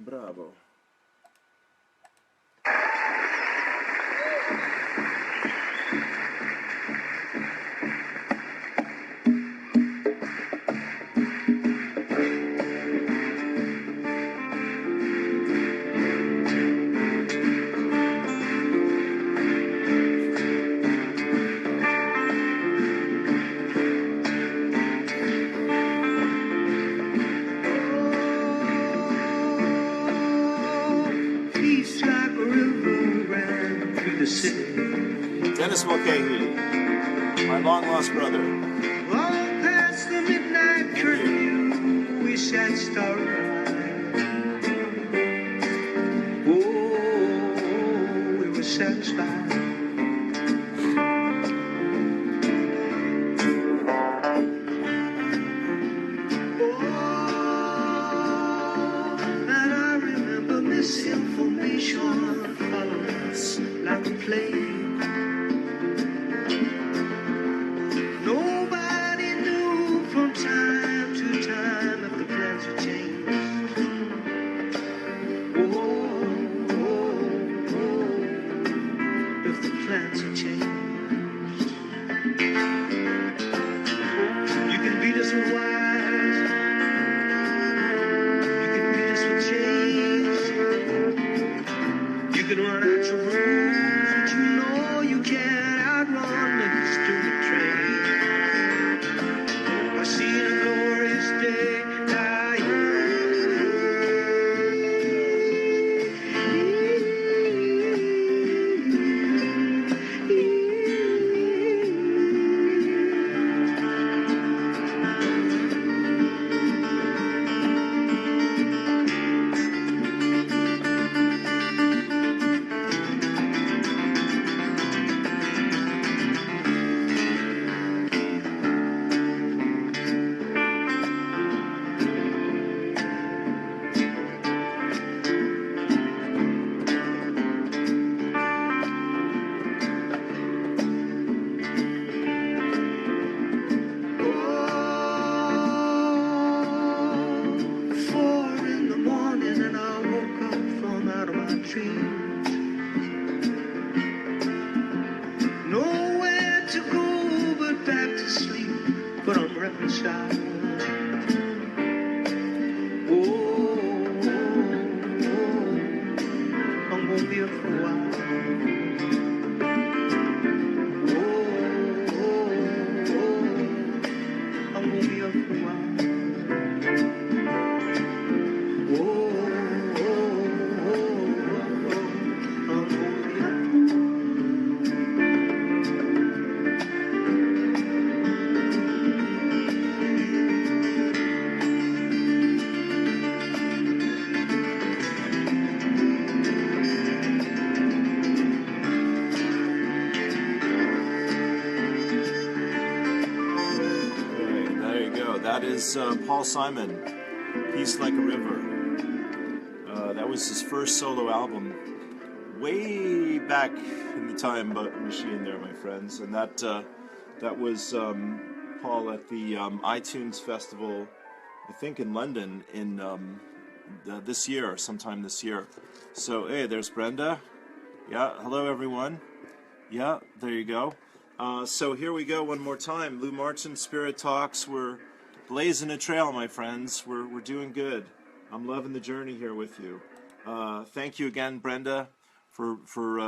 Bravo. Dennis Mulcahy, my long-lost brother. Long past the midnight curfew, we sat starlight. Oh, we were satisfied. Oh, and I remember misinformation following us like a plague. Nobody knew from time to time if the plans had changed. If the plans had changed. You can beat us with wise, you can beat us with change. You can run out your rules, but you know you can't outrun the history train. I see a glorious day nowhere to go but back to sleep, but I'm reconciled. I'm gonna be up for a while. I'm gonna be up for a while. That is Paul Simon, Peace Like a River. That was his first solo album way back in the time machine there, my friends. And that was Paul at the iTunes Festival, I think in London, in this year, sometime this year. So, hey, there's Brenda. Yeah, hello everyone. Yeah, there you go. So here we go one more time. Lou Martin Spirit Talks. We're blazing a trail, my friends. We're doing good. I'm loving the journey here with you. Thank you again, Brenda, for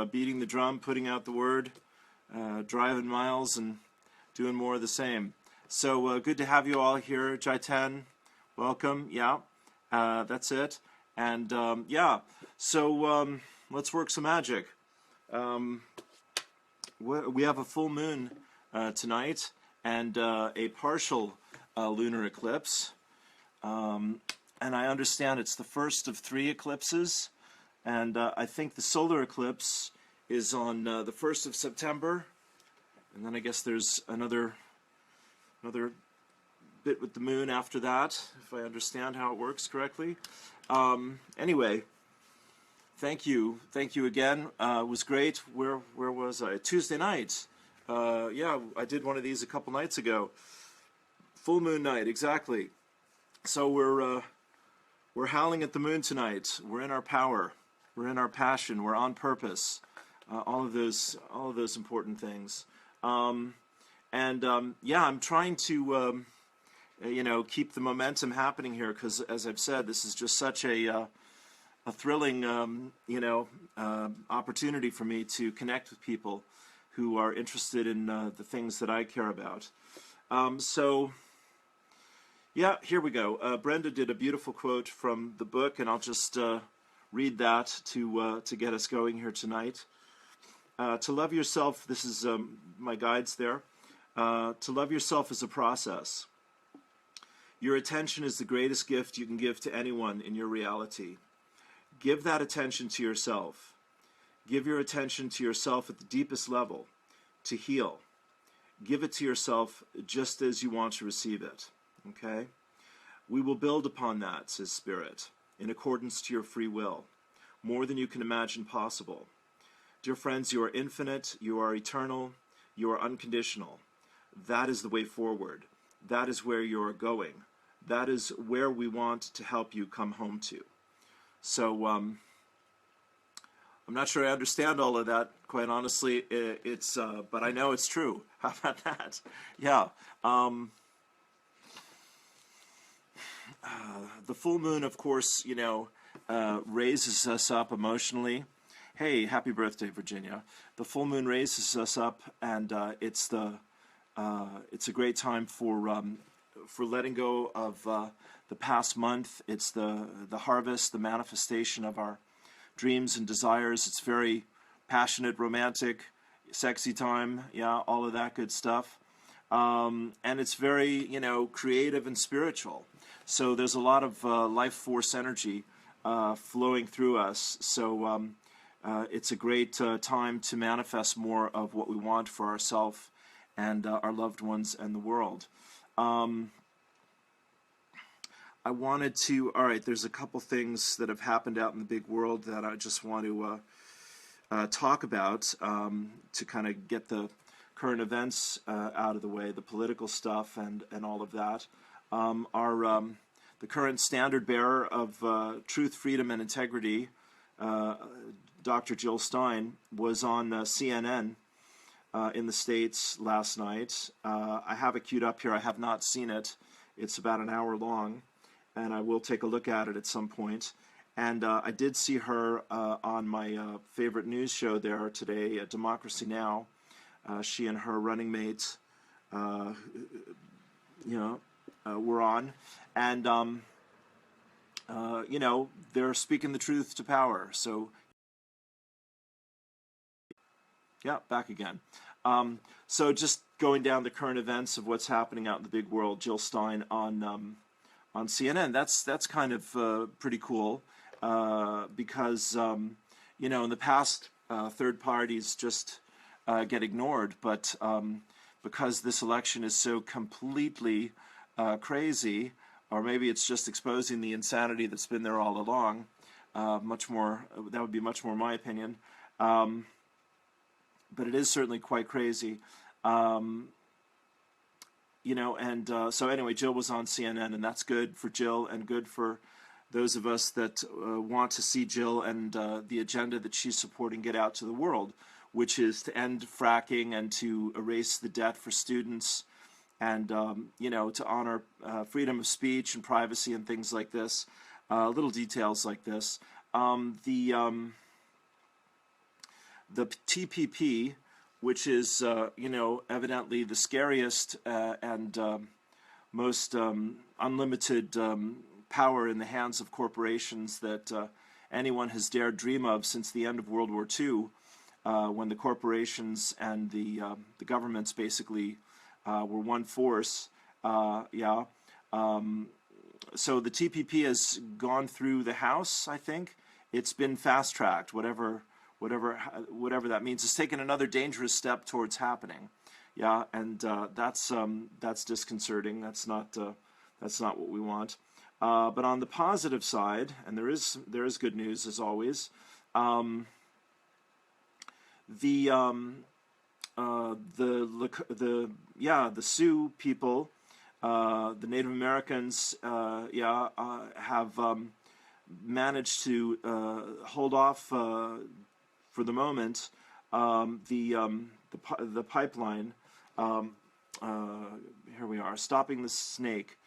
beating the drum, putting out the word, driving miles, and doing more of the same. So good to have you all here. Jaitan, welcome. Yeah, that's it. And yeah, so let's work some magic. We have a full moon tonight and a partial lunar eclipse, and I understand it's the first of 3 eclipses, and I think the solar eclipse is on the 1st of September, and then I guess there's another bit with the moon after that, if I understand how it works correctly. Anyway, thank you again. It was great. Where was I? Tuesday night. Yeah, I did one of these a couple nights ago. Full moon night, exactly. So we're We're howling at the moon tonight. We're in our power. We're in our passion. We're on purpose. All of those important things. Yeah, I'm trying to, keep the momentum happening here because, as I've said, this is just such a thrilling, opportunity for me to connect with people who are interested in the things that I care about. Yeah, here we go. Brenda did a beautiful quote from the book, and I'll just read that to get us going here tonight. To love yourself, this is my guides there. To love yourself is a process. Your attention is the greatest gift you can give to anyone in your reality. Give that attention to yourself. Give your attention to yourself at the deepest level, to heal. Give it to yourself just as you want to receive it. Okay? We will build upon that, says Spirit, in accordance to your free will, more than you can imagine possible. Dear friends, you are infinite, you are eternal, you are unconditional. That is the way forward. That is where you are going. That is where we want to help you come home to. So, I'm not sure I understand all of that, quite honestly. But I know it's true. How about that? Yeah. The full moon, of course, raises us up emotionally. Hey, happy birthday, Virginia. The full moon raises us up, and it's a great time for letting go of the past month. It's the harvest, the manifestation of our dreams and desires. It's very passionate, romantic, sexy time. Yeah, all of that good stuff. And it's very, creative and spiritual. So there's a lot of life force energy flowing through us. So it's a great time to manifest more of what we want for ourselves and our loved ones and the world. I wanted to, all right, there's a couple things that have happened out in the big world that I just want to talk about to kind of get the current events out of the way, the political stuff and all of that. The current standard bearer of truth, freedom, and integrity, Dr. Jill Stein, was on CNN in the States last night. I have it queued up here. I have not seen it. It's about an hour long, and I will take a look at it at some point. And I did see her on my favorite news show there today, Democracy Now! She and her running mate, were on. And, they're speaking the truth to power. So, yeah, back again. So just going down the current events of what's happening out in the big world, Jill Stein on CNN. That's kind of pretty cool because, in the past, third parties just get ignored. But because this election is so completely crazy, or maybe it's just exposing the insanity that's been there all along, that would be much more my opinion. But it is certainly quite crazy. So anyway, Jill was on CNN, and that's good for Jill and good for those of us that want to see Jill and the agenda that she's supporting get out to the world, which is to end fracking and to erase the debt for students and, to honor freedom of speech and privacy and things like this, little details like this. The TPP, which is, evidently the scariest and most unlimited power in the hands of corporations that anyone has dared dream of since the end of World War II, when the corporations and the governments basically were one force. So the TPP has gone through the House, I think. It's been fast-tracked, whatever that means. It's taken another dangerous step towards happening. Yeah, and that's disconcerting. That's not what we want. But on the positive side, and there is good news as always. The Sioux people, the Native Americans, have managed to hold off for the moment the pipeline. Here we are, stopping the snake.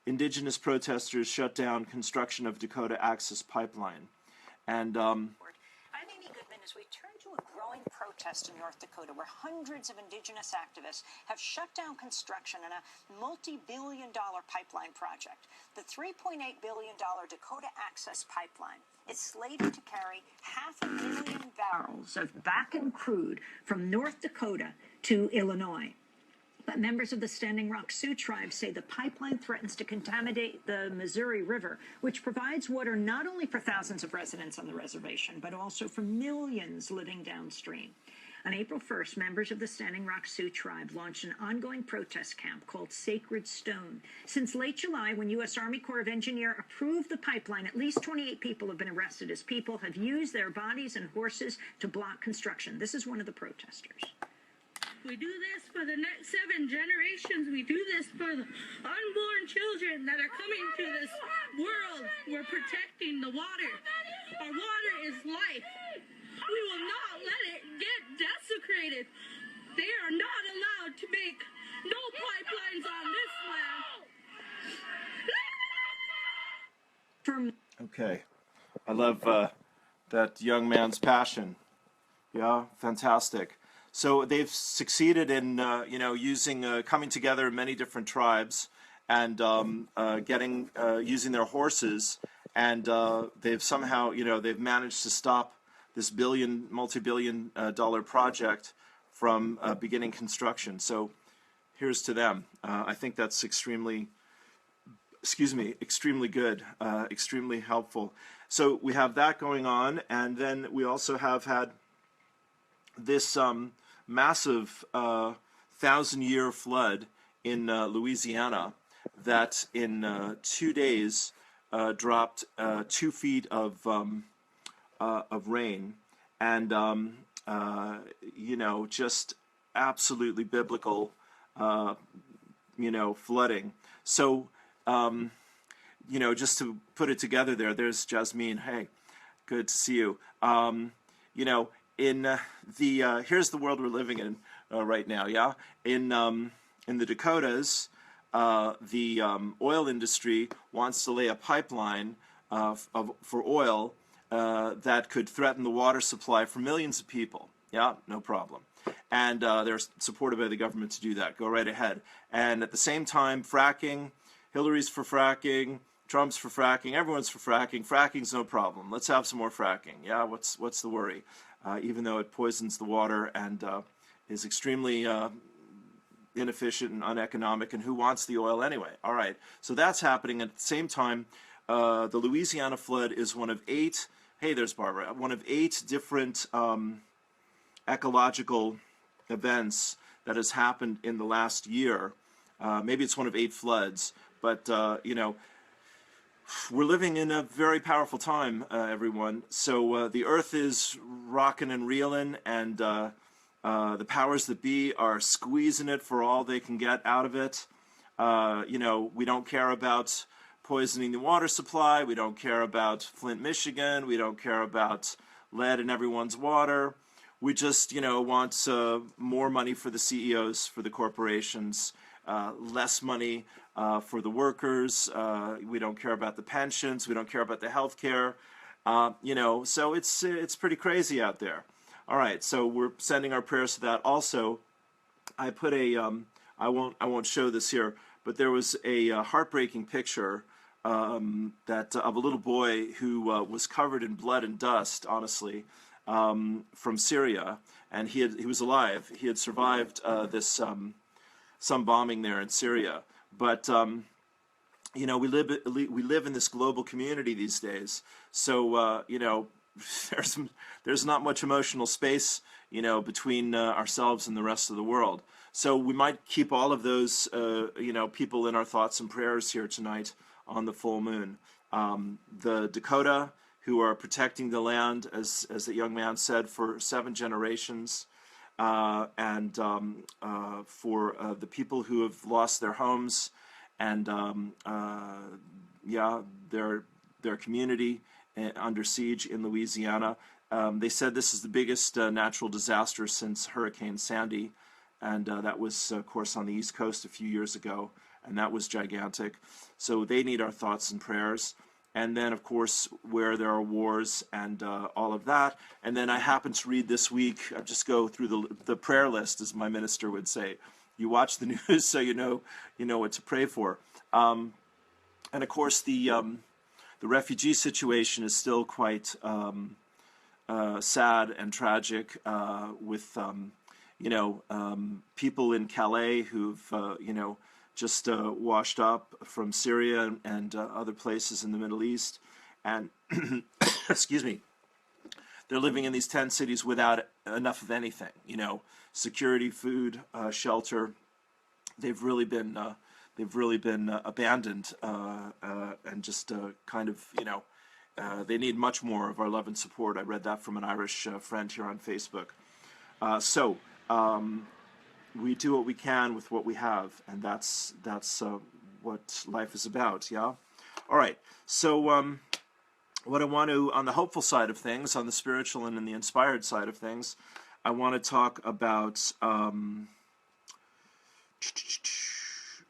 Indigenous protesters shut down construction of Dakota Access Pipeline. And I'm Amy Goodman as we turn to a growing protest in North Dakota where hundreds of indigenous activists have shut down construction on a multi-billion-dollar pipeline project. The $3.8 billion Dakota Access Pipeline is slated to carry 500,000 barrels of Bakken crude from North Dakota to Illinois. But members of the Standing Rock Sioux tribe say the pipeline threatens to contaminate the Missouri River, which provides water not only for thousands of residents on the reservation, but also for millions living downstream. On April 1st, members of the Standing Rock Sioux tribe launched an ongoing protest camp called Sacred Stone. Since late July, when U.S. Army Corps of Engineers approved the pipeline, at least 28 people have been arrested as people have used their bodies and horses to block construction. This is one of the protesters. We do this for the next 7 generations. We do this for the unborn children that are coming to this world. We're protecting the water. Our water is life. We will not let it get desecrated. They are not allowed to make no pipelines on this land. Okay, I love that young man's passion. Yeah, fantastic. So they've succeeded in, using, coming together in many different tribes and using their horses, and they've somehow, they've managed to stop this multi-billion dollar project from beginning construction. So here's to them. I think that's extremely good, extremely helpful. So we have that going on, and then we also have had this massive 1,000-year flood in Louisiana that in 2 days dropped 2 feet of rain, and just absolutely biblical flooding. So just to put it together there's Jasmine. Hey, good to see you. Here's the world we're living in right now. Yeah, in the Dakotas, the oil industry wants to lay a pipeline for oil that could threaten the water supply for millions of people. Yeah, no problem. And they're supported by the government to do that. Go right ahead. And at the same time, fracking. Hillary's for fracking. Trump's for fracking. Everyone's for fracking. Fracking's no problem. Let's have some more fracking. Yeah, what's the worry? Even though it poisons the water and is extremely inefficient and uneconomic, and who wants the oil anyway? All right, so that's happening. At the same time, the Louisiana flood is one of 8, hey, there's Barbara, one of 8 different ecological events that has happened in the last year. Maybe it's one of 8 floods, but, we're living in a very powerful time, everyone. So the earth is rocking and reeling, and the powers that be are squeezing it for all they can get out of it. We don't care about poisoning the water supply. We don't care about Flint, Michigan. We don't care about lead in everyone's water. We just, want more money for the CEOs, for the corporations, less money for the workers. We don't care about the pensions. We don't care about the health care. So it's pretty crazy out there. All right, so we're sending our prayers to that. Also, I put I won't show this here, but there was a heartbreaking picture that of a little boy who was covered in blood and dust, honestly, from Syria, and he was alive. He had survived some bombing there in Syria, but we live in this global community these days. So there's not much emotional space between ourselves and the rest of the world. So we might keep all of those people in our thoughts and prayers here tonight on the full moon. The Dakota, who are protecting the land, as the young man said, for 7 generations, and for the people who have lost their homes and their community under siege in Louisiana. They said this is the biggest natural disaster since Hurricane Sandy, and that was, of course, on the East Coast a few years ago, and that was gigantic. So they need our thoughts and prayers. And then, of course, where there are wars and all of that. And then I happened to read this week, I just go through the prayer list, as my minister would say. You watch the news so you know what to pray for. And of course, the refugee situation is still quite sad and tragic, with people in Calais who've just washed up from Syria and other places in the Middle East, and excuse me, they're living in these 10 cities without enough of anything. Security, food, shelter. They've really been abandoned, and just kind of they need much more of our love and support. I read that from an Irish friend here on Facebook. So we do what we can with what we have, and that's what life is about. Yeah. All right. So what I want to, on the hopeful side of things, on the spiritual and in the inspired side of things, I want to talk about.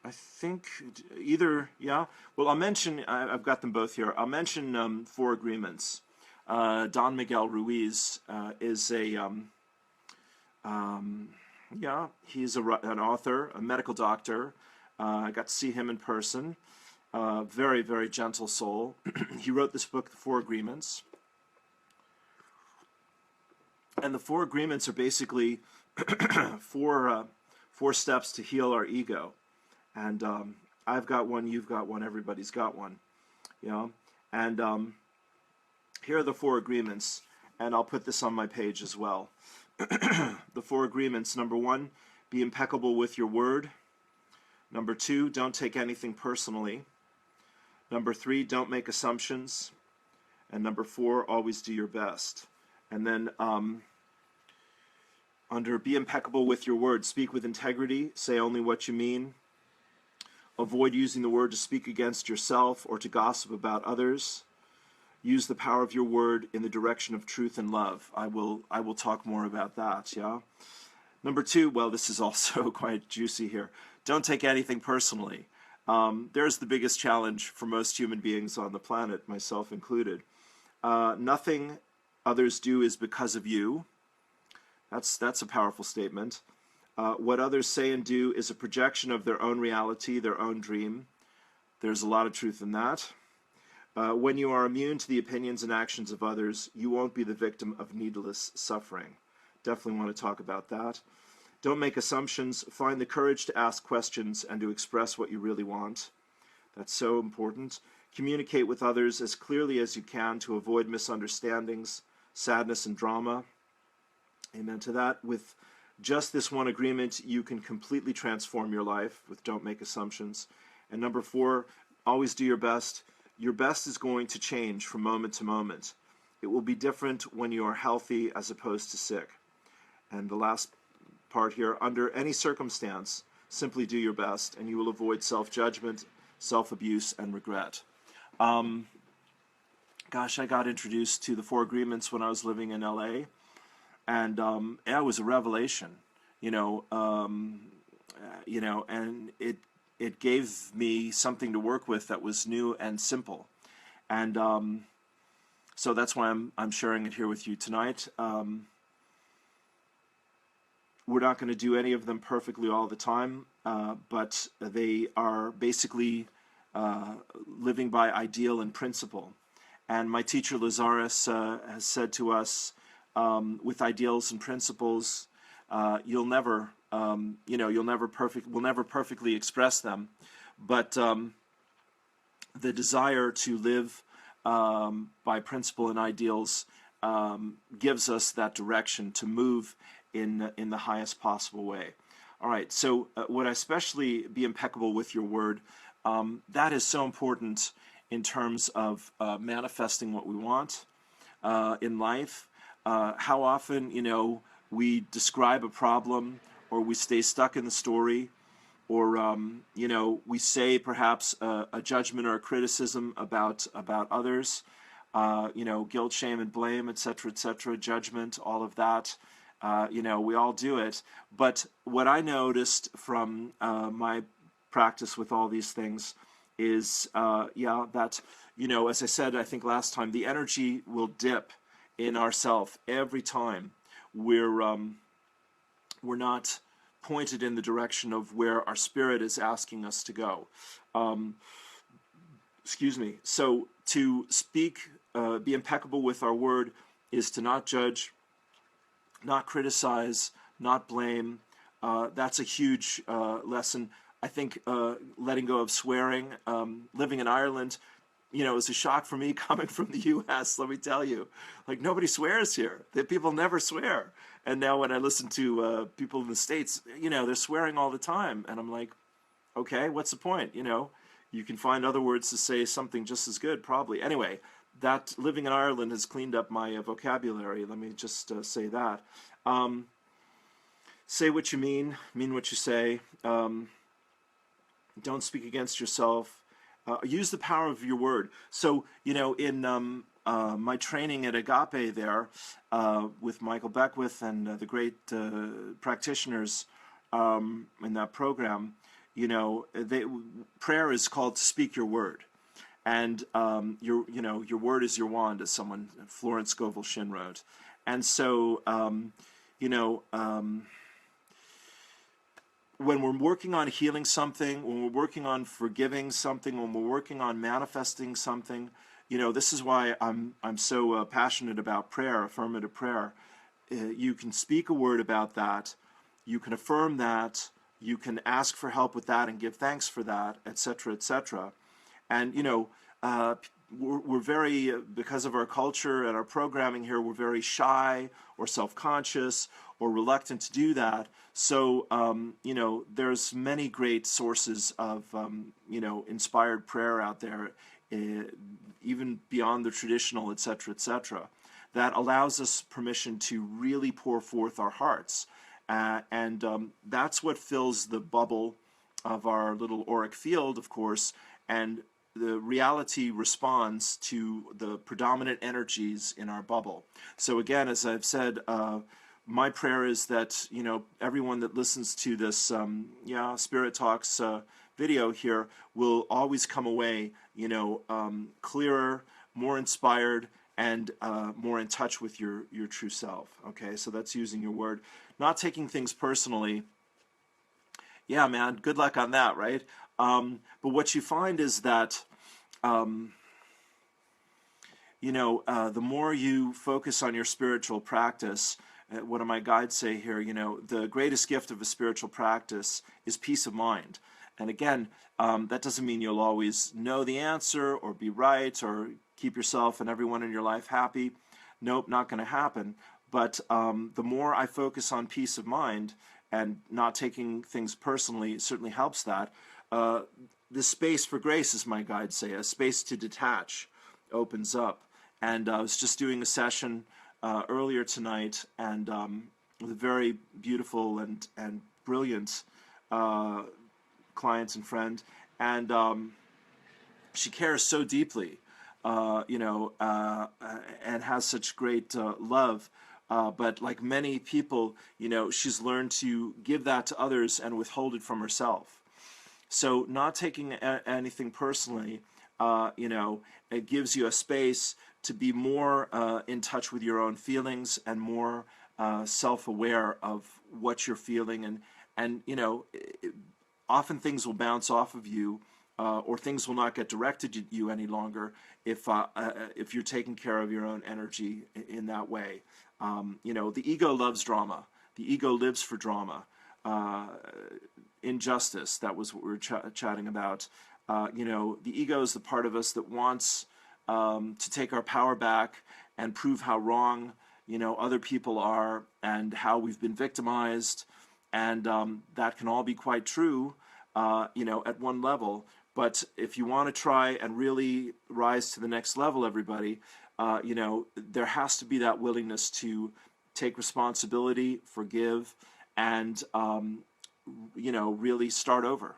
I think either, yeah. Well, I'll mention, I've got them both here. I'll mention 4 agreements. Don Miguel Ruiz is a, he's an author, a medical doctor. I got to see him in person. Very, very gentle soul. He wrote this book, The 4 Agreements. And the 4 agreements are basically four steps to heal our ego. And I've got one, you've got one, everybody's got one, and here are the 4 agreements, and I'll put this on my page as well. The 4 agreements: number 1, be impeccable with your word. Number 2, don't take anything personally. Number 3, don't make assumptions. And number 4, always do your best. And then under be impeccable with your word, speak with integrity, say only what you mean. Avoid using the word to speak against yourself or to gossip about others. Use the power of your word in the direction of truth and love. I will talk more about that, yeah? Number 2, well, this is also quite juicy here. Don't take anything personally. There's the biggest challenge for most human beings on the planet, myself included. Nothing others do is because of you. That's a powerful statement. What others say and do is a projection of their own reality, their own dream. There's a lot of truth in that. When you are immune to the opinions and actions of others, you won't be the victim of needless suffering. Definitely want to talk about that. Don't make assumptions. Find the courage to ask questions and to express what you really want. That's so important. Communicate with others as clearly as you can to avoid misunderstandings, sadness, and drama. Amen to that. With just this one agreement, you can completely transform your life with don't make assumptions. And number 4, always do your best. Your best is going to change from moment to moment. It will be different when you are healthy as opposed to sick. And the last part here, under any circumstance, simply do your best, and you will avoid self-judgment, self-abuse, and regret. Gosh, I got introduced to the 4 agreements when I was living in LA. And it was a revelation, and it gave me something to work with that was new and simple, and so that's why I'm sharing it here with you tonight. We're not going to do any of them perfectly all the time, but they are basically living by ideal and principle. And my teacher Lazarus has said to us, with ideals and principles, we'll never perfectly express them, but the desire to live by principle and ideals gives us that direction to move in the highest possible way. All right, so would I especially be impeccable with your word? That is so important in terms of manifesting what we want in life. How often, we describe a problem, or we stay stuck in the story, or, we say perhaps a judgment or a criticism about others. guilt, shame, and blame, etc., judgment, all of that. We all do it. But what I noticed from my practice with all these things is, that, as I said, I think last time, the energy will dip in ourself every time we're not pointed in the direction of where our spirit is asking us to go. Excuse me. So to speak, be impeccable with our word is to not judge, not criticize, not blame. That's a huge lesson. I think letting go of swearing, living in Ireland, is a shock for me coming from the U.S., let me tell you. Like, nobody swears here. The people never swear. And now when I listen to people in the States, they're swearing all the time. And I'm like, okay, what's the point? You can find other words to say something just as good, probably. Anyway, that living in Ireland has cleaned up my vocabulary. Let me just say that. Say what you mean what you say. Don't speak against yourself. Use the power of your word. So, in my training at Agape there, with Michael Beckwith and the great practitioners in that program, prayer is called to speak your word. And your word is your wand, as Florence Scovel Shinn wrote. And so, when we're working on healing something, when we're working on forgiving something, when we're working on manifesting something, this is why I'm so passionate about prayer, affirmative prayer. You can speak a word about that, you can affirm that, you can ask for help with that and give thanks for that, etc., etc. And we're very, because of our culture and our programming here, we're very shy or self-conscious or reluctant to do that. So, there's many great sources of, inspired prayer out there, even beyond the traditional, etc., that allows us permission to really pour forth our hearts. And that's what fills the bubble of our little auric field, of course, and the reality responds to the predominant energies in our bubble. So again, as I've said, my prayer is that, everyone that listens to this, Spirit Talks video here will always come away, clearer, more inspired, and more in touch with your true self. Okay, so that's using your word. Not taking things personally. Yeah, man, good luck on that, right? But what you find is that, the more you focus on your spiritual practice, what do my guides say here? The greatest gift of a spiritual practice is peace of mind. And again, that doesn't mean you'll always know the answer or be right or keep yourself and everyone in your life happy. Nope, not going to happen. But the more I focus on peace of mind and not taking things personally, it certainly helps that. The space for grace, as my guides say, a space to detach opens up. And I was just doing a session earlier tonight, and with a very beautiful and brilliant client and friend, and she cares so deeply, and has such great love. But like many people, she's learned to give that to others and withhold it from herself. So not taking anything personally, it gives you a space to be more in touch with your own feelings and more self-aware of what you're feeling. And often things will bounce off of you, or things will not get directed at you any longer if you're taking care of your own energy in that way. The ego loves drama. The ego lives for drama. Injustice, that was what we were chatting about. The ego is the part of us that wants to take our power back and prove how wrong other people are and how we've been victimized, and that can all be quite true at one level. But if you want to try and really rise to the next level, everybody, there has to be that willingness to take responsibility, forgive, and really start over.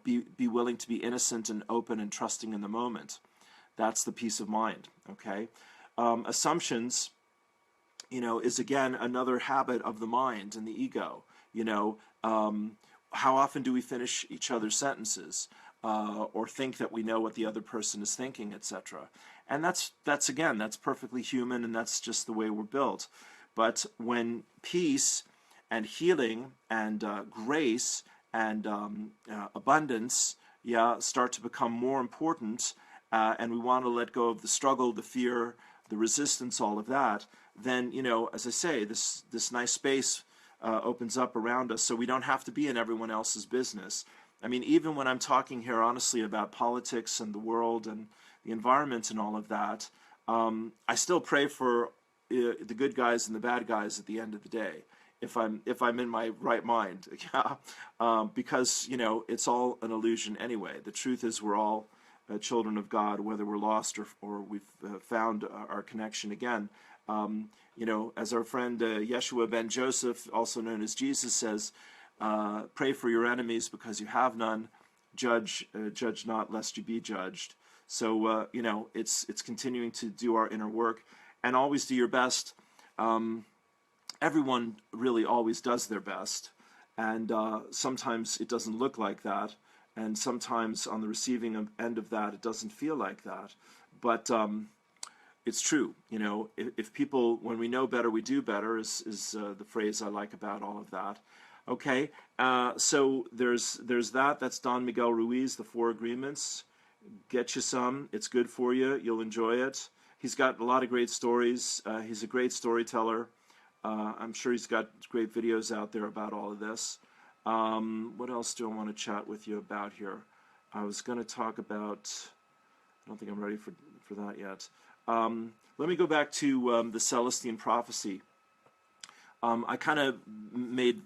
Be willing to be innocent and open and trusting in the moment. That's the peace of mind, okay? Assumptions, is again another habit of the mind and the ego. How often do we finish each other's sentences or think that we know what the other person is thinking, etc.? And that's perfectly human, and that's just the way we're built. But when peace and healing and grace and abundance, start to become more important, and we want to let go of the struggle, the fear, the resistance, all of that, then, as I say, this nice space opens up around us, so we don't have to be in everyone else's business. I mean, even when I'm talking here honestly about politics and the world and the environment and all of that, I still pray for the good guys and the bad guys at the end of the day, if I'm in my right mind, because it's all an illusion anyway. The truth is we're all children of God, whether we're lost or we've found our connection again. As our friend Yeshua ben Joseph, also known as Jesus, says, pray for your enemies because you have none. Judge not, lest you be judged. So, it's continuing to do our inner work and always do your best. Everyone really always does their best. And sometimes it doesn't look like that. And sometimes on the receiving end of that, it doesn't feel like that. But it's true. If people, when we know better, we do better is the phrase I like about all of that. Okay, so there's that. That's Don Miguel Ruiz, The Four Agreements. Get you some. It's good for you. You'll enjoy it. He's got a lot of great stories. He's a great storyteller. I'm sure he's got great videos out there about all of this. What else do I want to chat with you about here? I was going to talk about, I don't think I'm ready for that yet. Let me go back to the Celestine prophecy. I kind of made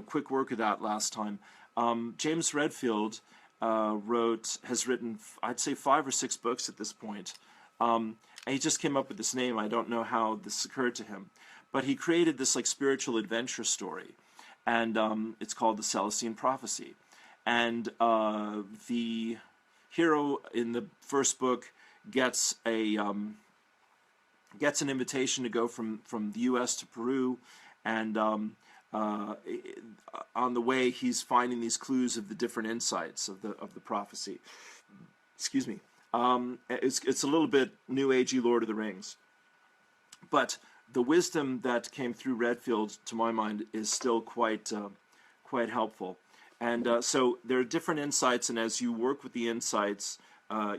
quick work of that last time. James Redfield has written, I'd say 5 or 6 books at this point. And he just came up with this name. I don't know how this occurred to him. But he created this spiritual adventure story. And it's called the Celestine Prophecy. And the hero in the first book gets an invitation to go from the U.S. to Peru, and on the way he's finding these clues of the different insights of the prophecy. Excuse me. It's a little bit New Agey Lord of the Rings, but the wisdom that came through Redfield, to my mind, is still quite helpful. And so there are different insights, and as you work with the insights,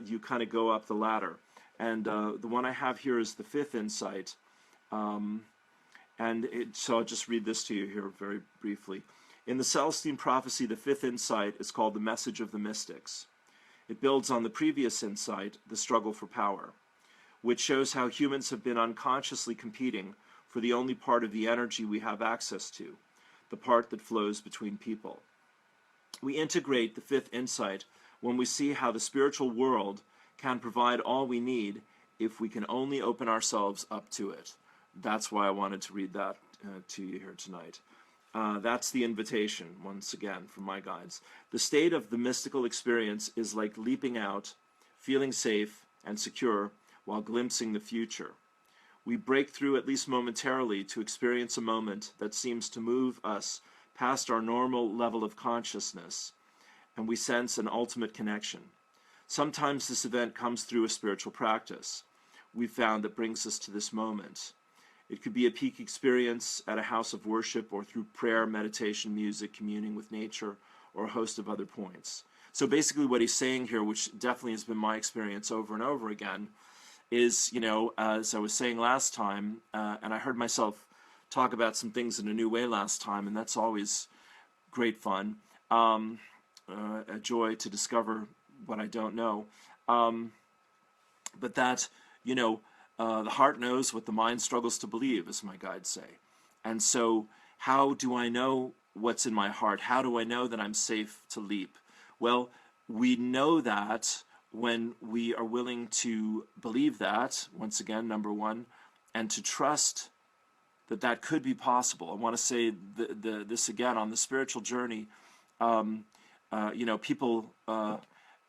you kind of go up the ladder. And the one I have here is the 5th insight. So I'll just read this to you here very briefly. In the Celestine Prophecy, the 5th insight is called the Message of the Mystics. It builds on the previous insight, the Struggle for Power, which shows how humans have been unconsciously competing for the only part of the energy we have access to, the part that flows between people. We integrate the 5th insight when we see how the spiritual world can provide all we need if we can only open ourselves up to it. That's why I wanted to read that to you here tonight. That's the invitation, once again, from my guides. The state of the mystical experience is like leaping out, feeling safe and secure, while glimpsing the future. We break through, at least momentarily, to experience a moment that seems to move us past our normal level of consciousness, and we sense an ultimate connection. Sometimes this event comes through a spiritual practice we've found that brings us to this moment. It could be a peak experience at a house of worship, or through prayer, meditation, music, communing with nature, or a host of other points. So basically what he's saying here, which definitely has been my experience over and over again, is, as I was saying last time, and I heard myself talk about some things in a new way last time, and that's always great fun, a joy to discover what I don't know, but that, the heart knows what the mind struggles to believe, as my guides say. And so how do I know what's in my heart? How do I know that I'm safe to leap? Well, we know that when we are willing to believe that, once again, number one, and to trust that that could be possible. I want to say this again, on the spiritual journey, people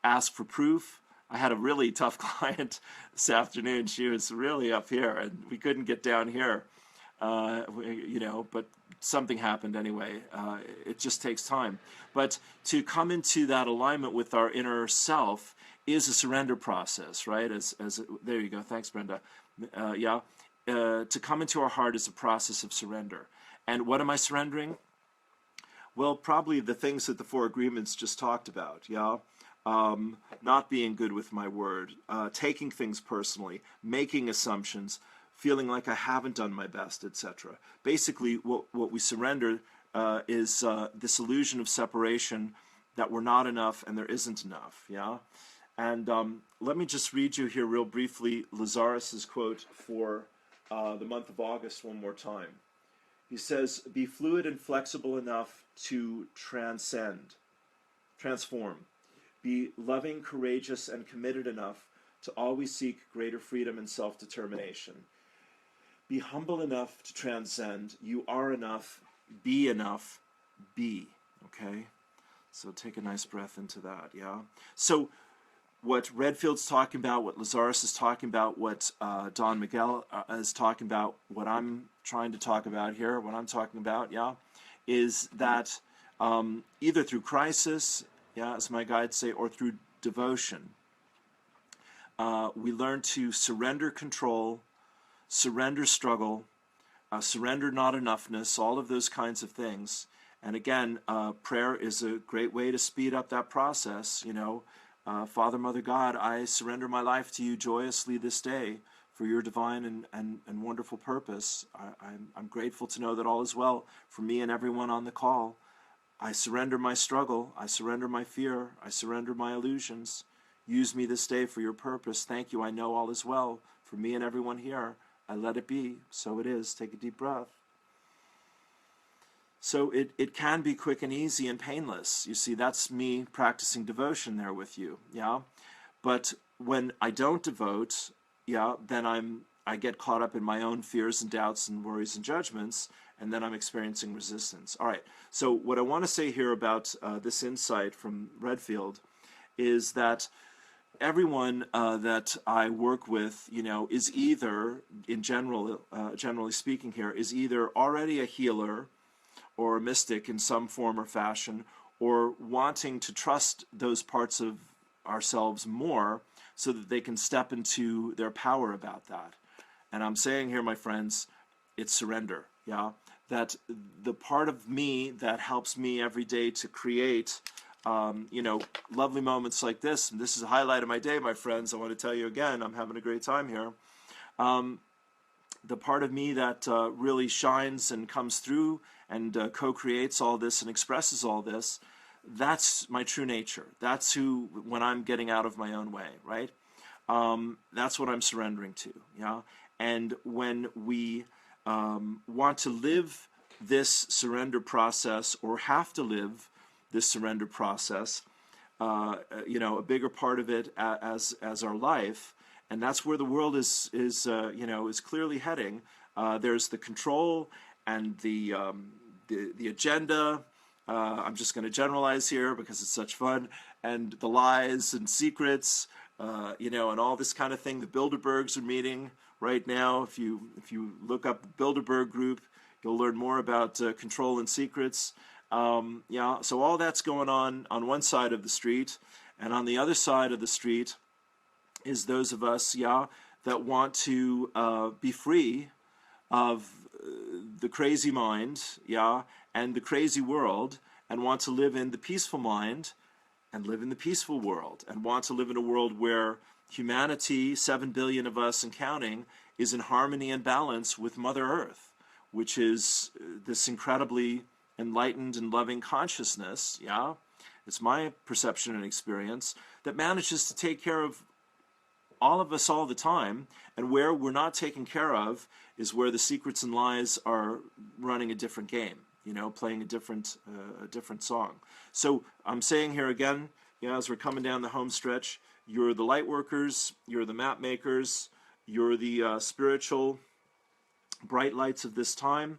ask for proof. I had a really tough client this afternoon. She was really up here, and we couldn't get down here, but something happened anyway. It just takes time. But to come into that alignment with our inner self is a surrender process, right? There you go. Thanks, Brenda. To come into our heart is a process of surrender. And what am I surrendering? Well, probably the things that the Four Agreements just talked about, not being good with my word, taking things personally, making assumptions, feeling like I haven't done my best, etc. Basically, what we surrender is this illusion of separation, that we're not enough and there isn't enough, And let me just read you here real briefly Lazarus's quote for the month of August one more time. He says, "Be fluid and flexible enough to transform. Be loving, courageous, and committed enough to always seek greater freedom and self-determination. Be humble enough to transcend. You are enough. Be enough. Be." Okay? So take a nice breath into that, So what Redfield's talking about, what Lazarus is talking about, what Don Miguel is talking about, what I'm trying to talk about here, what I'm talking about, is that either through crisis, as my guides say, or through devotion, we learn to surrender control, surrender struggle, surrender not enoughness, all of those kinds of things. And again, prayer is a great way to speed up that process. Father, Mother, God, I surrender my life to you joyously this day for your divine and wonderful purpose. I'm grateful to know that all is well for me and everyone on the call. I surrender my struggle. I surrender my fear. I surrender my illusions. Use me this day for your purpose. Thank you. I know all is well for me and everyone here. I let it be. So it is. Take a deep breath. So it can be quick and easy and painless. You see, that's me practicing devotion there with you, But when I don't devote, then I get caught up in my own fears and doubts and worries and judgments, and then I'm experiencing resistance. All right, so what I want to say here about this insight from Redfield is that everyone that I work with, is either, generally speaking here, is either already a healer or a mystic in some form or fashion, or wanting to trust those parts of ourselves more so that they can step into their power about that. And I'm saying here, my friends, it's surrender, that the part of me that helps me every day to create, lovely moments like this, and this is a highlight of my day, my friends. I want to tell you again, I'm having a great time here. The part of me that really shines and comes through and co-creates all this and expresses all this, that's my true nature. That's who, when I'm getting out of my own way, right? That's what I'm surrendering to, And when we want to live this surrender process, or have to live this surrender process, a bigger part of it as our life, and that's where the world is clearly heading. There's the control and the agenda. I'm just going to generalize here because it's such fun, and the lies and secrets, and all this kind of thing. The Bilderbergs are meeting right now. If you look up the Bilderberg group, you'll learn more about control and secrets. So all that's going on one side of the street, and on the other side of the street is those of us, that want to be free of the crazy mind, and the crazy world, and want to live in the peaceful mind and live in the peaceful world, and want to live in a world where humanity, 7 billion of us and counting, is in harmony and balance with Mother Earth, which is this incredibly enlightened and loving consciousness, it's my perception and experience, that manages to take care of all of us all the time, and where we're not taken care of is where the secrets and lies are running a different game, playing a different song. So I'm saying here again, as we're coming down the home stretch, you're the light workers, you're the map makers, you're the spiritual bright lights of this time,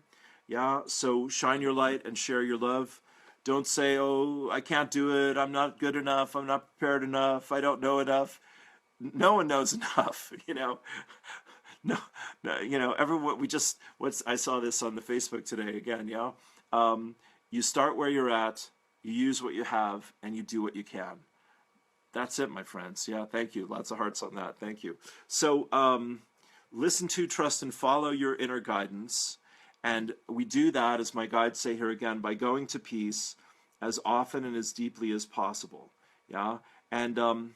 so shine your light and share your love. Don't say, oh, I can't do it, I'm not good enough, I'm not prepared enough, I don't know enough. no one knows enough, No, no, everyone, I saw this on the Facebook today again, you start where you're at, you use what you have, and you do what you can. That's it, my friends. Yeah, thank you. Lots of hearts on that. Thank you. So, listen to, trust, and follow your inner guidance. And we do that, as my guides say here again, by going to peace as often and as deeply as possible. Yeah? And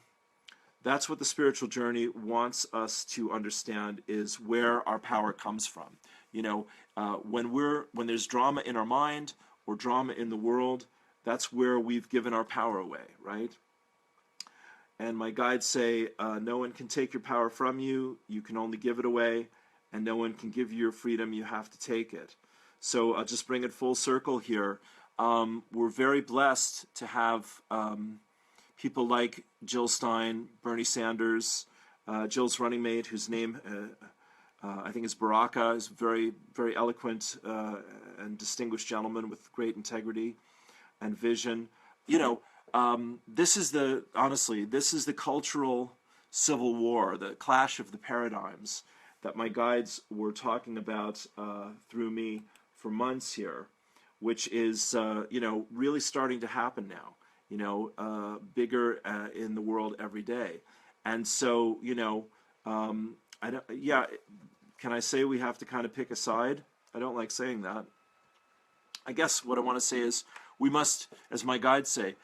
that's what the spiritual journey wants us to understand, is where our power comes from. When there's drama in our mind or drama in the world, that's where we've given our power away, right? And my guides say, no one can take your power from you. You can only give it away. And no one can give you your freedom. You have to take it. So I'll just bring it full circle here. We're very blessed to have people like Jill Stein, Bernie Sanders, Jill's running mate, whose name I think is Baraka, is a very, very eloquent and distinguished gentleman with great integrity and vision. This is the cultural civil war, the clash of the paradigms that my guides were talking about through me for months here, which is, really starting to happen now, bigger in the world every day. And so, can I say we have to kind of pick a side? I don't like saying that. I guess what I want to say is we must, as my guides say,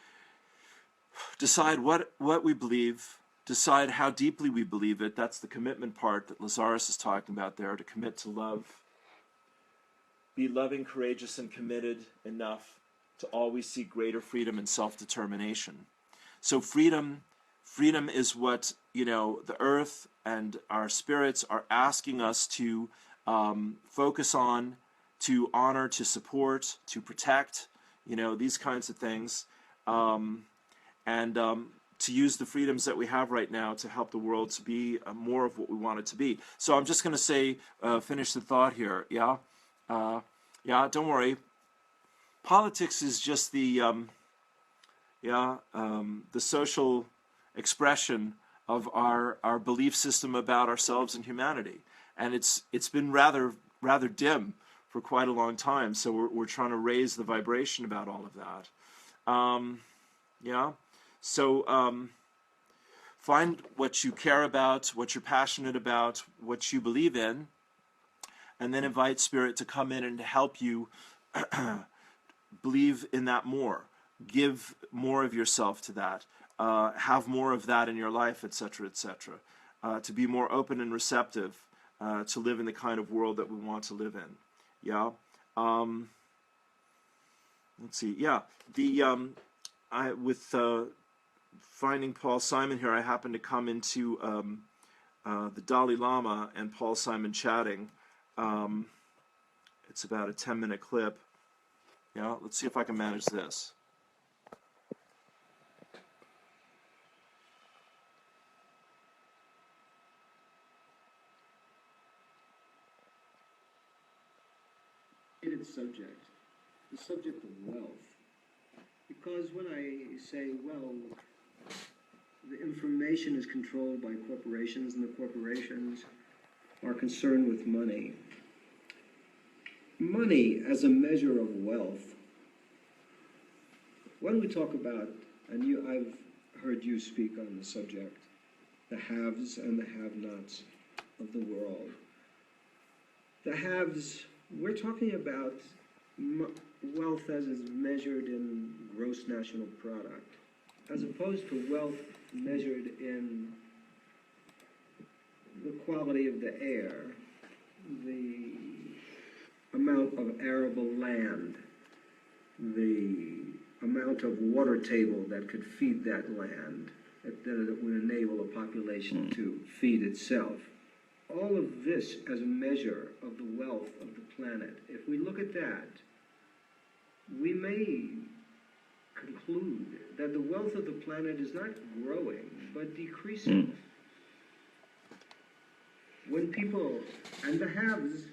decide what we believe, decide how deeply we believe it. That's the commitment part that Lazarus is talking about there, to commit to love. Be loving, courageous, and committed enough to always seek greater freedom and self-determination. So freedom is what, the earth and our spirits are asking us to focus on, to honor, to support, to protect, these kinds of things. And to use the freedoms that we have right now to help the world to be more of what we want it to be. So I'm just going to say, finish the thought here, don't worry. Politics is just the social expression of our belief system about ourselves and humanity, and it's been rather dim for quite a long time. So we're trying to raise the vibration about all of that. So find what you care about, what you're passionate about, what you believe in, and then invite Spirit to come in and to help you believe in that more. Give more of yourself to that. Have more of that in your life, etc., etc. To be more open and receptive to live in the kind of world that we want to live in. Let's see. With finding Paul Simon here, I happened to come into the Dalai Lama and Paul Simon chatting. It's about a 10-minute clip. Let's see if I can manage this. Subject, the subject of wealth. Because when I say, well, the information is controlled by corporations, and the corporations are concerned with money. Money as a measure of wealth. When we talk about, and I've heard you speak on the subject, the haves and the have-nots of the world. The haves, we're talking about wealth as is measured in gross national product, as opposed to wealth measured in the quality of the air, the amount of arable land, the amount of water table that could feed that land, that would enable a population to feed itself. All of this as a measure of the wealth of the planet. If we look at that, we may conclude that the wealth of the planet is not growing, but decreasing. When people, and the haves,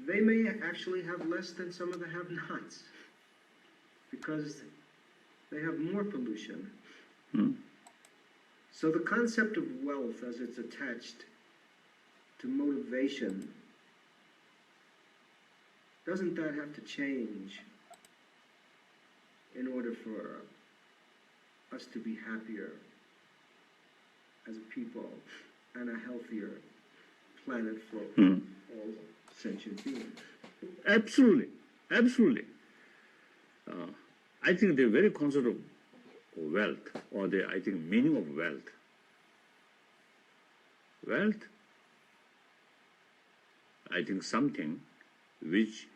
they may actually have less than some of the have-nots, because they have more pollution. So the concept of wealth as it's attached to motivation, doesn't that have to change in order for us to be happier as a people and a healthier planet for all sentient beings? Absolutely, absolutely. I think the very concept of wealth, or the meaning of wealth. Wealth, I think something which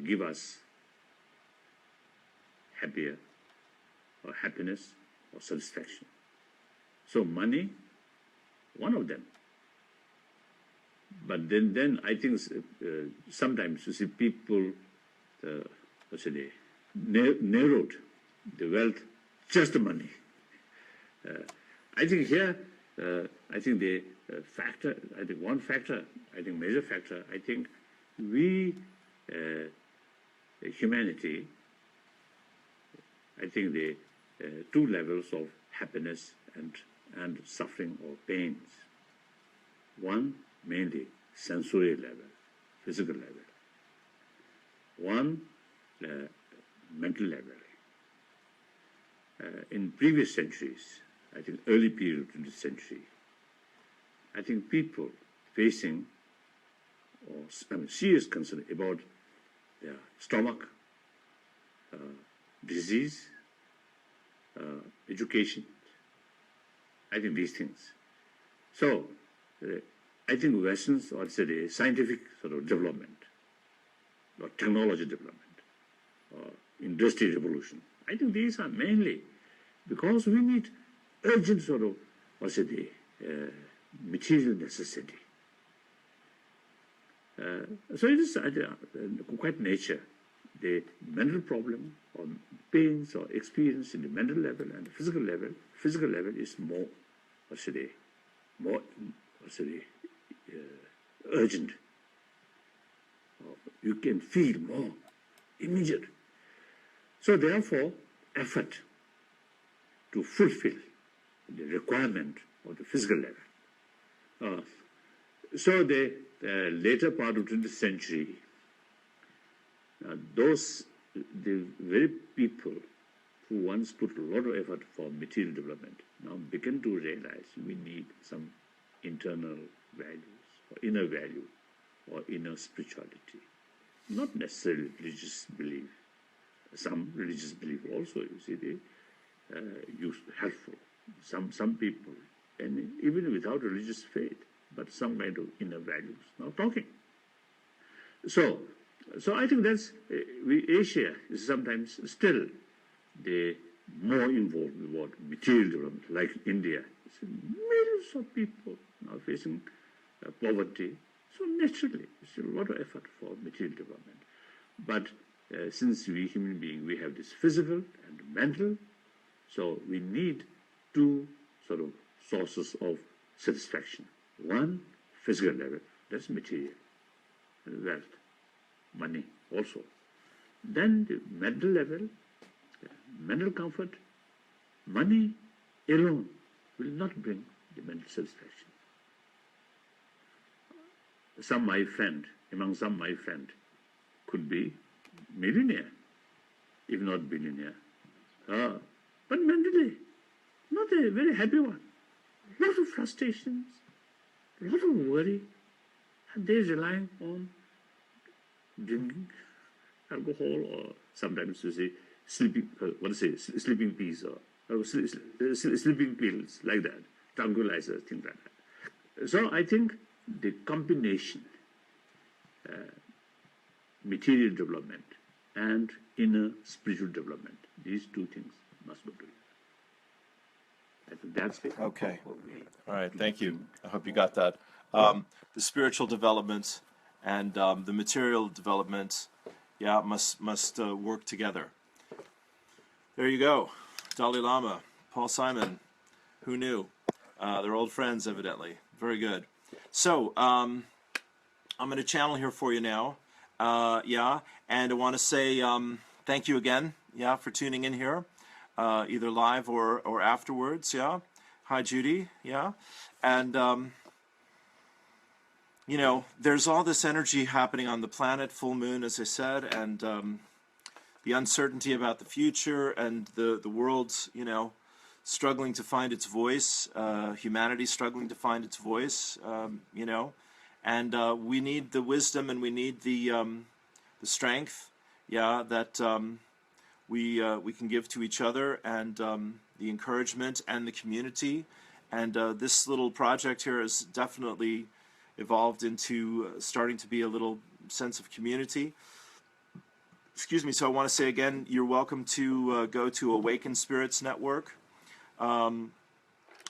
give us happier, or happiness, or satisfaction. So money, one of them. But then I think sometimes you see people, narrowed the wealth, just the money. I think here, I think the factor, I think one factor, I think major factor, I think we, humanity, I think the two levels of happiness and suffering or pains. One, mainly sensory level, physical level. One, mental level. In previous centuries, I think early period of the century, I think people facing serious concern about their stomach, disease, education, I think these things. So, I think Western's, or say the scientific sort of development, or technology development, or industrial revolution, I think these are mainly because we need urgent sort of, material necessity. So it is quite nature, the mental problem or pains or experience in the mental level and the physical level. Physical level is more, urgent. You can feel more immediate. So therefore, effort to fulfill the requirement of the physical level. So the later part of 20th century, the very people who once put a lot of effort for material development now begin to realize we need some internal values, or inner value, or inner spirituality. Not necessarily religious belief. Some religious belief also, you see, they use helpful. Some people, and even without religious faith, but some kind of inner values now talking. So I think that's Asia is sometimes still the more involved with what material development, like India. Millions of people now facing poverty. So naturally, it's a lot of effort for material development. But since we human beings, we have this physical and mental, so we need two sort of sources of satisfaction. One, physical level, that's material, wealth, money also. Then the mental level, mental comfort, money alone will not bring the mental satisfaction. Among some my friend could be millionaire, if not billionaire. But mentally, not a very happy one. A lot of frustrations, a lot of worry, and they're relying on drinking alcohol, or sometimes you say sleeping, sleeping pills, or sleeping pills, like that, tranquilizers, things like that. So I think the combination, material development and inner spiritual development, these two things must go together. I think that's it. Okay. All right. Thank you. I hope you got that. The spiritual development and the material development, must work together. There you go. Dalai Lama, Paul Simon. Who knew? They're old friends, evidently. Very good. So I'm going to channel here for you now. And I want to say thank you again, for tuning in here, either live or afterwards, Hi, Judy. Yeah. And, you know, there's all this energy happening on the planet, full moon, as I said, and the uncertainty about the future and the world, you know, struggling to find its voice, humanity struggling to find its voice, you know, and we need the wisdom and we need the strength, yeah, that we can give to each other, and the encouragement and the community. And this little project here has definitely evolved into starting to be a little sense of community. Excuse me. So I want to say again, you're welcome to go to Awakened Spirits Network,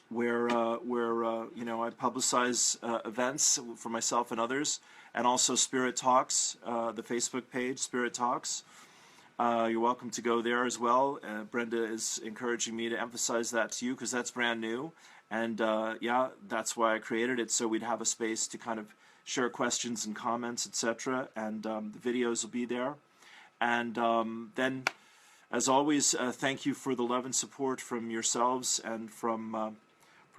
where you know, I publicize events for myself and others, and also Spirit Talks, the Facebook page, Spirit Talks. You're welcome to go there as well. Brenda is encouraging me to emphasize that to you because that's brand new, and yeah, that's why I created it, so we'd have a space to kind of share questions and comments, etc. And the videos will be there. And then, as always, thank you for the love and support from yourselves and from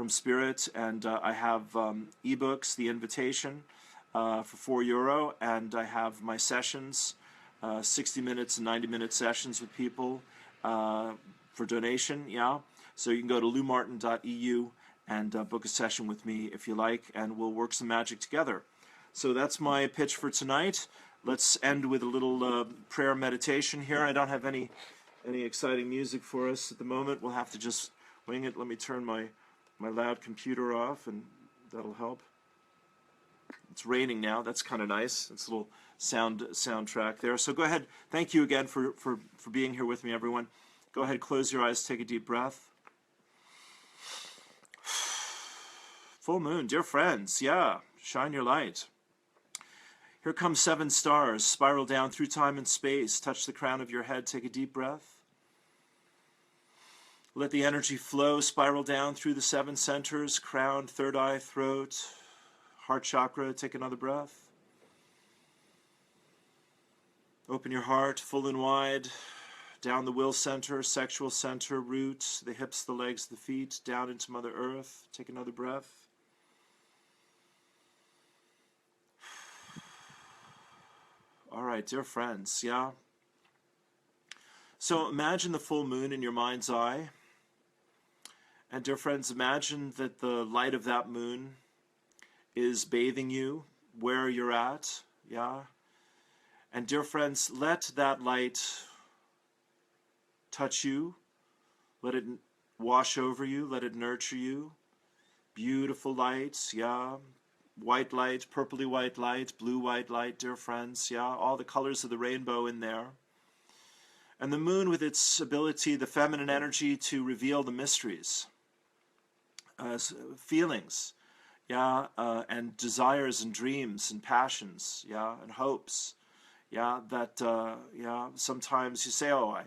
Spirit. And I have ebooks, The Invitation, for €4, and I have my sessions, 60 minutes and 90-minute sessions with people for donation. Yeah, so you can go to loumartin.eu and book a session with me if you like, and we'll work some magic together. So that's my pitch for tonight. Let's end with a little prayer meditation here. I don't have any exciting music for us at the moment. We'll have to just wing it. Let me turn my loud computer off, and that'll help. It's raining now. That's kind of nice. It's a little soundtrack there. So go ahead. Thank you again for being here with me, everyone. Go ahead, close your eyes, take a deep breath. Full moon, dear friends, yeah, shine your light. Here come 7 stars, spiral down through time and space. Touch the crown of your head, take a deep breath. Let the energy flow, spiral down through the 7 centers, crown, third eye, throat, heart chakra, take another breath. Open your heart, full and wide, down the will center, sexual center, root, the hips, the legs, the feet, down into Mother Earth, take another breath. All right, dear friends, yeah. So imagine the full moon in your mind's eye. And dear friends, imagine that the light of that moon is bathing you where you're at, yeah. And dear friends, let that light touch you. Let it wash over you. Let it nurture you. Beautiful lights, yeah. White light, purpley white light, blue white light, dear friends, yeah. All the colors of the rainbow in there. And the moon with its ability, the feminine energy to reveal the mysteries, feelings, yeah, and desires and dreams and passions, yeah, and hopes, yeah, that, yeah, sometimes you say, oh,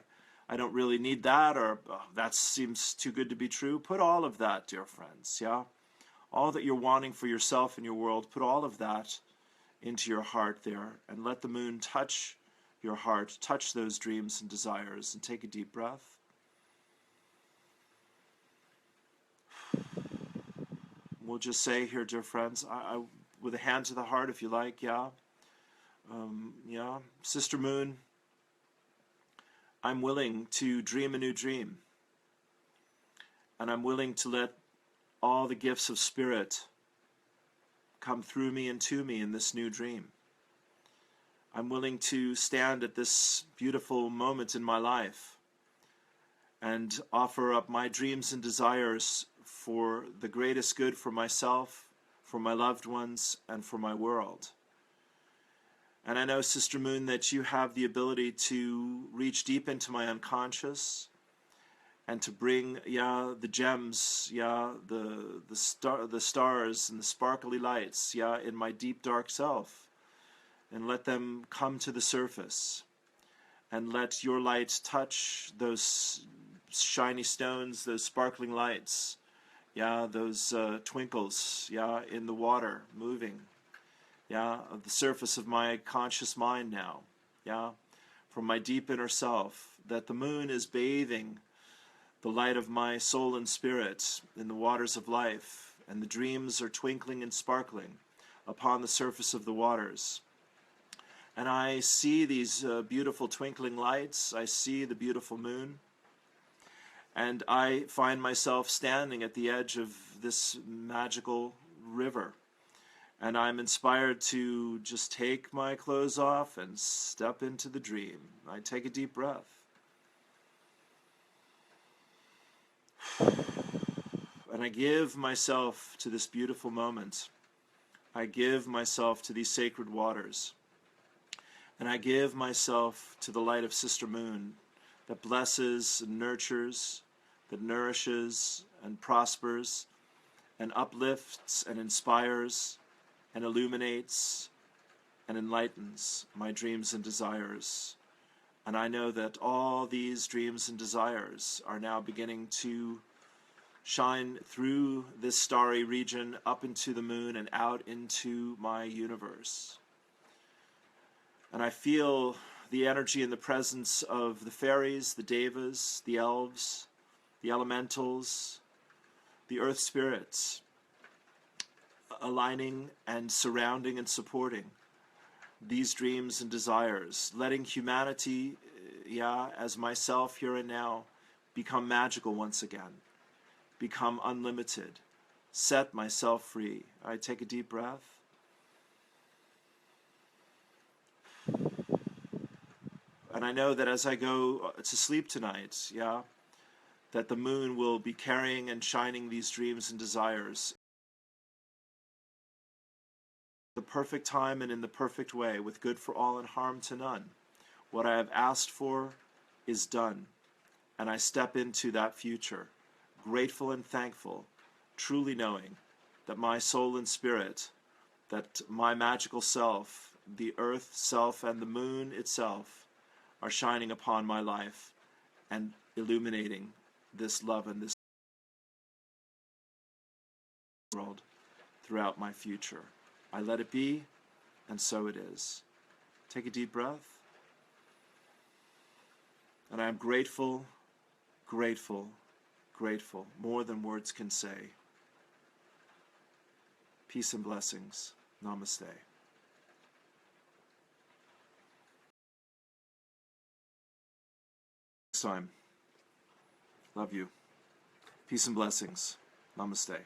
I don't really need that, or oh, that seems too good to be true. Put all of that, dear friends, yeah. All that you're wanting for yourself and your world, put all of that into your heart there, and let the moon touch your heart, touch those dreams and desires, and take a deep breath. We'll just say here, dear friends, I with a hand to the heart, if you like, yeah. Yeah, Sister Moon, I'm willing to dream a new dream, and I'm willing to let all the gifts of spirit come through me and to me in this new dream. I'm willing to stand at this beautiful moment in my life and offer up my dreams and desires for the greatest good for myself, for my loved ones, and for my world. And I know, Sister Moon, that you have the ability to reach deep into my unconscious and to bring, yeah, the gems, yeah, the stars and the sparkly lights, yeah, in my deep dark self, and let them come to the surface, and let your light touch those shiny stones, those sparkling lights, yeah, those twinkles, yeah, in the water, moving, yeah, of the surface of my conscious mind now, yeah, from my deep inner self, that the moon is bathing the light of my soul and spirit in the waters of life, and the dreams are twinkling and sparkling upon the surface of the waters. And I see these beautiful twinkling lights. I see the beautiful moon. And I find myself standing at the edge of this magical river. And I'm inspired to just take my clothes off and step into the dream. I take a deep breath. And I give myself to this beautiful moment. I give myself to these sacred waters. And I give myself to the light of Sister Moon that blesses and nurtures, that nourishes and prospers and uplifts and inspires and illuminates and enlightens my dreams and desires. And I know that all these dreams and desires are now beginning to shine through this starry region up into the moon and out into my universe. And I feel the energy and the presence of the fairies, the devas, the elves, the elementals, the earth spirits, aligning and surrounding and supporting these dreams and desires, letting humanity, as myself here and now, become magical once again, become unlimited, set myself free. I take a deep breath. And I know that as I go to sleep tonight, that the moon will be carrying and shining these dreams and desires the perfect time and in the perfect way, with good for all and harm to none. What I have asked for is done, and I step into that future, grateful and thankful, truly knowing that my soul and spirit, that my magical self, the earth self and the moon itself, are shining upon my life and illuminating this love and this world throughout my future. I let it be, and so it is. Take a deep breath. And I am grateful, grateful, grateful, more than words can say. Peace and blessings. Namaste. Next time. Love you. Peace and blessings. Namaste.